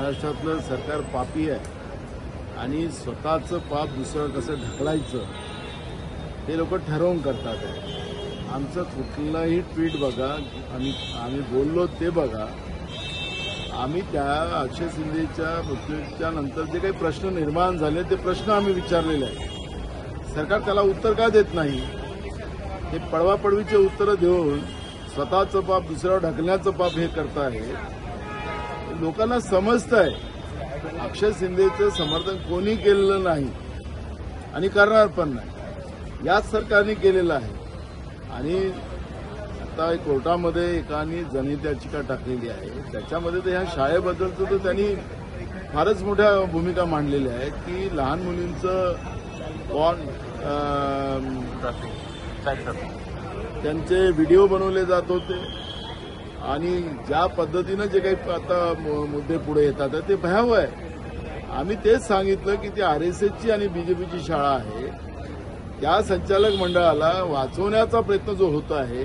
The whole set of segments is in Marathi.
महाराष्ट्रातलं सरकार पापी आहे आणि स्वतःचं पाप दुसरं कसं ढकलायचं ते लोक ठरवून करतात. आमचं कुठलंही ट्विट बघा, आम्ही बोललो ते बघा. आम्ही त्या अक्षय शिंदेच्या मृत्यूच्या नंतर जे काही प्रश्न निर्माण झाले ते प्रश्न आम्ही विचारलेले आहेत. सरकार त्याला उत्तर का देत नाही? हे पळवापळवीचे उत्तरं देऊन स्वतःचं पाप दुसऱ्यावर ढकलण्याचं पाप हे करताय. लोकांना समजतंय अक्षय शिंदेचं समर्थन कोणी केलेलं नाही आणि करणार पण नाही, याच सरकारने केलेलं आहे. आणि आता कोर्टामध्ये एकाने जनहित याचिका टाकलेली आहे, त्याच्यामध्ये तर ह्या शाळेबद्दलचं तर त्यांनी फारच मोठ्या भूमिका मांडलेल्या आहेत की लहान मुलींचं त्यांचे व्हिडिओ बनवले जात होते आणि ज्या पद्धतीनं जे काही आता मुद्दे पुढे येतात ते भयावह आहे. आम्ही तेच सांगितलं की ती आरएसएसची आणि बीजेपीची शाळा आहे, त्या संचालक मंडळाला वाचवण्याचा प्रयत्न जो होत आहे.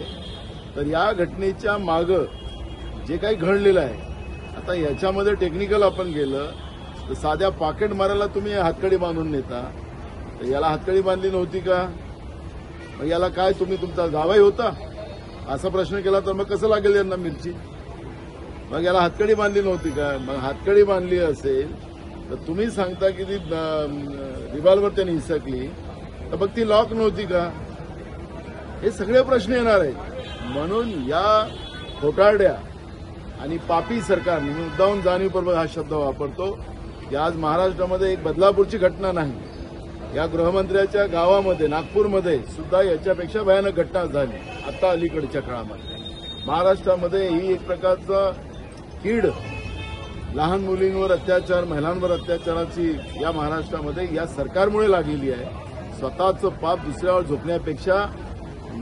तर या घटनेच्या मागं जे काही घडलेलं आहे, आता याच्यामध्ये टेक्निकल आपण गेलं तर साध्या पाकिट मारायला तुम्ही हातकडी बांधून नेता, तर याला हातकडी बांधली नव्हती का? मग याला काय तुम्ही तुमचा जावाई होता असा प्रश्न केला तर मग कसं लागेल यांना मिरची? मग याला हातकडी बांधली नव्हती का? मग हातकडी बांधली असेल तर तुम्ही सांगता की ती रिव्हॉल्वर त्यांनी हिसकली, तर मग ती लॉक नव्हती का? हे सगळे प्रश्न येणार आहेत. म्हणून या खोटारड्या आणि पापी सरकारने, मी मुद्दाहून जाणीवपूर्वक हा शब्द वापरतो की आज महाराष्ट्रामध्ये एक बदलापूरची घटना नाही, या गृहमंत्र्याच्या गावामध्ये नागपूरमध्ये सुद्धा याच्यापेक्षा भयानक घटना झाली. आता अलीकडच्या काळामध्ये महाराष्ट्रामध्ये ही एक प्रकारचा कीड, लहान मुलींवर अत्याचार, महिलांवर अत्याचाराची या महाराष्ट्रामध्ये या सरकारमुळे लागलेली आहे. स्वतःचं पाप दुसऱ्यावर झोपण्यापेक्षा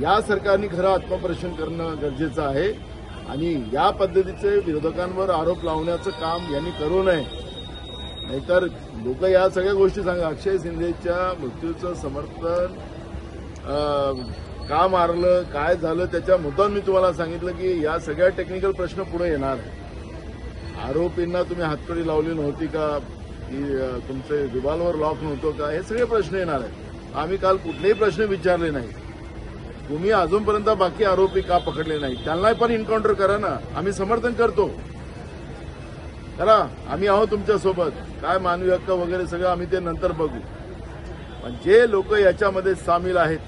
या सरकारने खरं आत्मपरीक्षण करणं गरजेचं आहे आणि या पद्धतीचे विरोधकांवर आरोप लावण्याचं काम यांनी करू नये. नाहीतर लोक या सगळ्या गोष्टी सांगा. अक्षय शिंदेच्या मृत्यूचं समर्थन का मारलं, काय झालं, त्याच्या मुद्दाम मी तुम्हाला सांगितलं की या सगळ्या टेक्निकल प्रश्न पुढे येणार आहे. आरोपींना तुम्ही हातकडी लावली नव्हती का, की तुमचे रिव्हॉल्वर लॉक नव्हतं का, हे सगळे प्रश्न येणार आहेत. आम्ही काल कुठलेही प्रश्न विचारले नाही. तुम्ही अजूनपर्यंत बाकी आरोपी का पकडले नाही, त्यांना पण एन्काउंटर करा ना. आम्ही समर्थन करतो, करा, आम्ही आहोत तुमच्यासोबत. काय मानवी हक्क वगैरे सगळं आम्ही ते नंतर बघू. पण जे लोक याच्यामध्ये सामील आहेत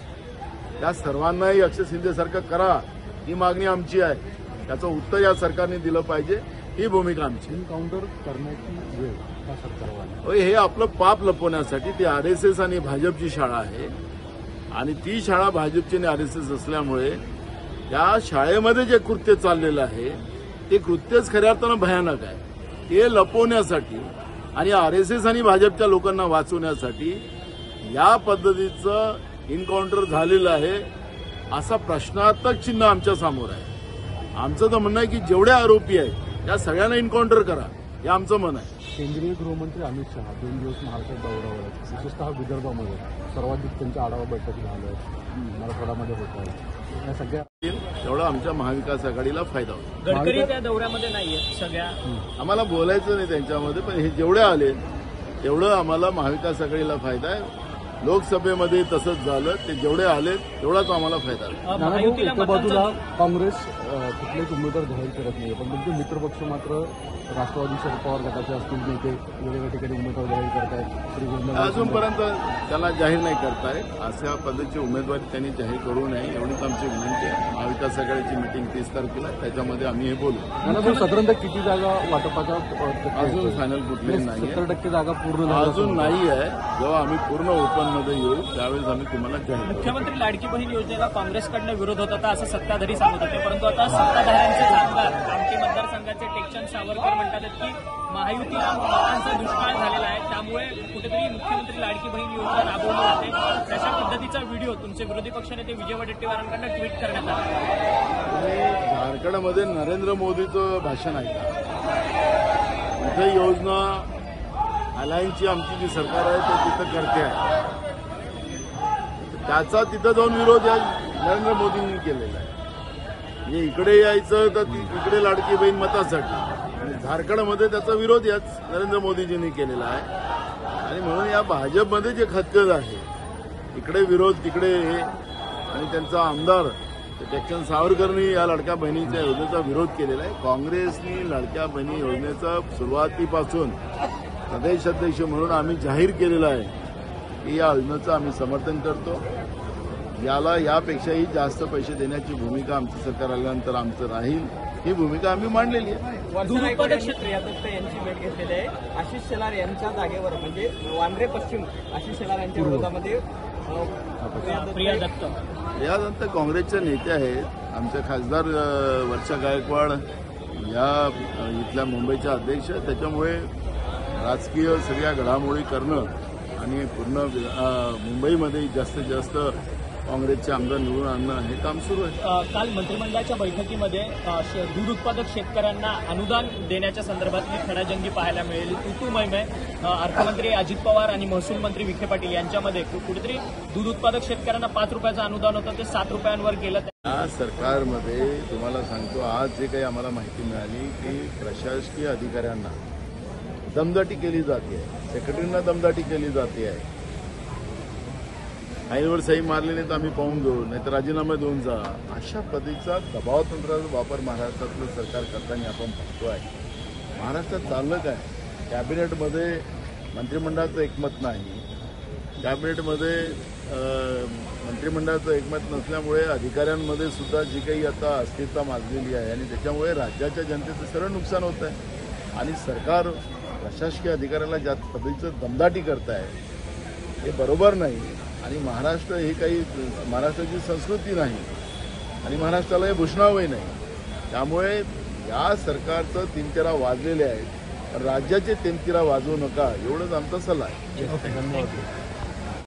त्या सर्वांनाही अक्षय शिंदेसारखं करा, ही मागणी आमची आहे. त्याचं उत्तर या सरकारने दिलं पाहिजे, ही भूमिका आमची. एन्काउंटर करण्याची वेळ का सरकारवाली? हे आपलं पाप लपवण्यासाठी ती आरएसएस आणि भाजपची शाळा आहे आणि ती शाळा भाजपची आणि आरएसएस असल्यामुळे त्या शाळेमध्ये जे कृत्य चाललेलं आहे ते कृत्यच खऱ्या अर्थानं भयानक आहे. ते लपवण्यासाठी आणि आरएसएस आणि भाजपच्या लोकांना वाचवण्यासाठी या पद्धतीचं एन्काउंटर झालेलं आहे असा प्रश्नार्थक चिन्ह आमच्या समोर आहे. आमचं तर म्हणणं आहे की जेवढे आरोपी आहेत त्या सगळ्यांना एन्काउंटर करा, हे आमचं मन आहे. केंद्रीय गृहमंत्री अमित शहा 2 दिवस महाराष्ट्रात दौऱ्यावर आहेत, विशेषतः विदर्भामध्ये सर्वाधिक त्यांच्या आढावा बैठकी झाल्या आहेत, मराठवाड्यामध्ये होत आहेत. या सगळ्या तेवढा आमच्या महाविकास आघाडीला फायदा होतो. गडकरी त्या दौऱ्यामध्ये नाहीये. सगळ्या आम्हाला बोलायचं नाही त्यांच्यामध्ये, पण हे जेवढे आले तेवढं आम्हाला महाविकास आघाडीला फायदा आहे. लोकसभेमध्ये तसंच झालं, ते जेवढे आले तेवढाच आम्हाला फायदा आहे. एका बाजूला काँग्रेस कुठलेच उमेदवार जाहीर करत नाही, पण तुमचे मित्रपक्ष मात्र राष्ट्रवादी शरद पवार गटाचे असतील नेते वेगवेगळ्या ठिकाणी उमेदवार जाहीर करतायत. अजूनपर्यंत त्याला जाहीर नाही करतायत. अशा पद्धतीची उमेदवारी त्यांनी जाहीर करू नये एवढीच आमची विनंती आहे. महाविकास आघाडीची मिटिंग 30 तारखेला, त्याच्यामध्ये आम्ही हे बोलू. साधारणतः किती जागा वाटपाच्या अजून फायनल कुठली नाही, 70% जागा पूर्ण अजून नाही आहे. जेव्हा आम्ही पूर्ण ओपनमध्ये येऊ त्यावेळेस आम्ही तुम्हाला जाहीर करू. मुख्यमंत्री लाडकी बहीण योजनेला काँग्रेसकडनं विरोध होत होता असं सत्ताधारी सांगत होते, परंतु आता सत्ताधाऱ्यांचे आमदार आमचे मतदारसंघाचे टेकचंद सावरकर म्हणतात की महायुतीला मतांचा दुष्काळ झालेला आहे, त्यामुळे कुठेतरी मुख्यमंत्री लाडकी बहीण योजना राबवली जाते. तशा पद्धतीचा व्हिडिओ तुमचे विरोधी पक्षनेते विजय वडेट्टीवारांकडून ट्विट करण्यात आला. झारखंडमध्ये नरेंद्र मोदीचं भाषण ऐका, तिथे योजना अलायन्सची आमची जी सरकार आहे ते तिथं करते आहे, त्याचा तिथं जाऊन विरोध या नरेंद्र मोदींनी केलेला आहे. म्हणजे इकडे यायचं तर इकडे लाडकी बहीण मतासाठी, झारखंडमध्ये त्याचा विरोध याच नरेंद्र मोदीजींनी केलेला आहे आणि म्हणून या भाजपमध्ये जे खतखत आहे, इकडे विरोध तिकडे हे, आणि त्यांचा आमदार टेक्चंद सावरकरनी या लाडक्या बहिणीच्या योजनेचा विरोध केलेला आहे. काँग्रेसनी लाडक्या बहिणी योजनेचा सुरुवातीपासून प्रदेश अध्यक्ष म्हणून आम्ही जाहीर केलेलं आहे की या योजनेचं आम्ही समर्थन करतो. याला यापेक्षाही जास्त पैसे देण्याची भूमिका आमचं सरकार आल्यानंतर आमचं राहील, ही भूमिका आम्ही मांडलेली आहे. दूध उत्पादक प्रिया दत्त यांची भेट घेतलेली आहे. आशिष शेलार यांच्या जागेवर म्हणजे वांद्रे पश्चिम आशिष शेलार यांच्या विरोधामध्ये प्रिया दत्त यानंतर काँग्रेसचे नेते आहेत. आमचे खासदार वर्षा गायकवाड या इथल्या मुंबईच्या अध्यक्ष, त्याच्यामुळे राजकीय सगळ्या घडामोडी करणं आणि पूर्ण मुंबईमध्ये जास्तीत जास्त काँग्रेसचे आमदार निवडून आणणं हे काम सुरू आहे. काल मंत्रिमंडळाच्या बैठकीमध्ये दूध उत्पादक शेतकऱ्यांना अनुदान देण्याच्या संदर्भातली खडाजंगी पाहायला मिळाली. तुतुमय अर्थमंत्री अजित पवार आणि महसूल मंत्री विखे पाटील यांच्यामध्ये कुठेतरी दूध उत्पादक शेतकऱ्यांना 5 रुपयाचं अनुदान होतं ते 7 रुपयांवर गेलं. या सरकारमध्ये तुम्हाला सांगतो, आज जे काही आम्हाला माहिती मिळाली की प्रशासकीय अधिकाऱ्यांना दमदाटी केली जाते आहे, सेक्रेटरींना दमदाटी केली जाते आहे. आईवर सही मारली नाही तर आम्ही पाहून घेऊ, नाहीतर राजीनामा देऊन जा, अशा पद्धतीचा दबाव तंत्राचा वापर महाराष्ट्रातलं सरकार करताना आपण पाहतो आहे. महाराष्ट्रात चाललं काय, कॅबिनेटमध्ये मंत्रिमंडळाचं एकमत नाही, कॅबिनेटमध्ये मंत्रिमंडळाचं एकमत नसल्यामुळे अधिकाऱ्यांमध्ये सुद्धा जी काही आता अस्थिरता माजलेली आहे आणि त्याच्यामुळे राज्याच्या जनतेचं सर्व नुकसान होत आहे आणि सरकार प्रशासकीय अधिकाऱ्याला ज्या पद्धतीचं दमदाटी करत आहे हे बरोबर नाही. आणि महाराष्ट्र ही काही महाराष्ट्राची संस्कृती नाही आणि महाराष्ट्राला हे भूषणावंही नाही. त्यामुळे या सरकारचं तिनतेरा वाजलेले आहेत, राज्याचे तिनतेरा वाजवू नका एवढंच आमचा सल्ला आहे. धन्यवाद.